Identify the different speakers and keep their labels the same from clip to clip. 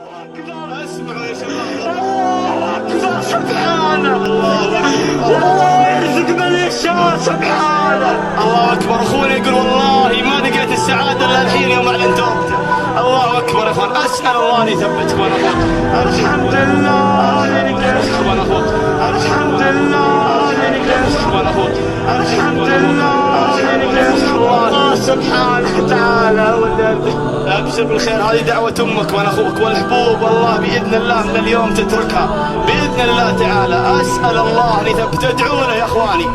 Speaker 1: اسمعوا يا شباب، الله اكبر، سبحانه، الله يرزق من يشاء، سبحانه، الله اكبر. اخونا يقول والله ما لقيت السعاده الا الحين يوم اعلن توبته. الله اكبر يا اخوان، اسال الله ان يثبتكم انا اخوان. الحمد لله لك انا اخوان، الحمد لله لك انا اخوان، الحمد لله لك الله سبحانه وتعالى. ابشر بالخير، هذه دعوة امك وانا اخوك، والحبوب والله باذن الله من اليوم تتركها باذن الله تعالى. اسال الله ان يثبته، ادعونا يا اخواني،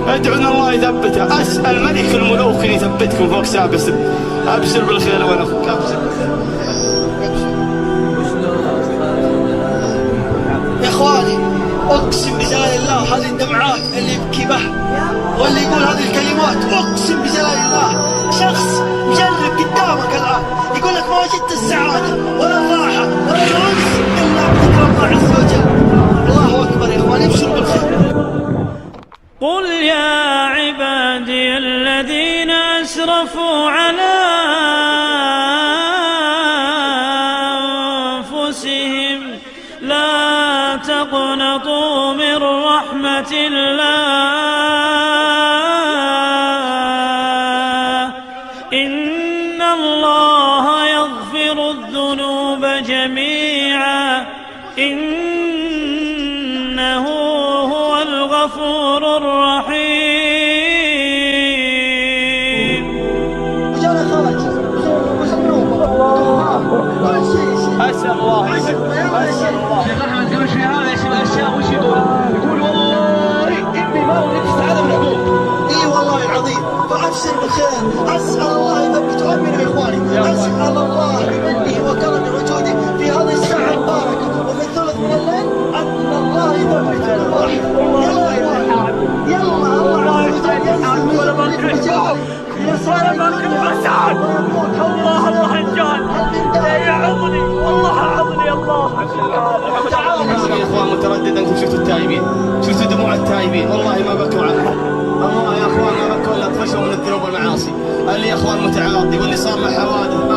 Speaker 1: ادعونا الله يثبته، اسال ملك الملوك ان يثبتكم فوق سابق. ابشر بالخير وانا اخوك، ابشر
Speaker 2: يا اخواني. اقسم بجلال الله هذه الدمعات اللي يبكي بها واللي يقول هذه الكلمات، اقسم بجلال الله شخص مجرب قدامك الان يقول لك ما وجدت السعاده ولا الراحه ولا الانس الا بذكر الله عز وجل. الله اكبر يا اخواني، ابشروا بالخير.
Speaker 3: قل يا عبادي الذين اسرفوا على انفسهم لا تقنطوا من رحمة الله إن الله يغفر الذنوب جميعا إنه هو الغفور الرحيم.
Speaker 2: وجانا خرج
Speaker 1: اسال الله اسال الله.
Speaker 4: شيخ احمد قبل شوي هذا الاشياء وش يقول؟ يقول والله اني ما اريد السعاده من ابوك.
Speaker 2: اي والله العظيم، فابشر بالخير. اسال الله يثبت امنا يا اخواني، اسال الله بمنه وكرمه وجوده في هذه الساعه المباركه وفي الثلث من الليل ان الله يثبت الواحد. يلا يا اخوان، يلا الله عز وجل ينزل ولا ما نحبه ولا ما نحبه سعد.
Speaker 3: الله الرجال يعظني والله عظني الله.
Speaker 1: يا اخوان متردد انكم شفتوا التائبين، شفتوا دموع التائبين، والله ما بكوا عنها. الله يا اخوان ما بكوا الا طفشوا من الذنوب والمعاصي. اللي يا اخوان متعاطي واللي صار له حوادث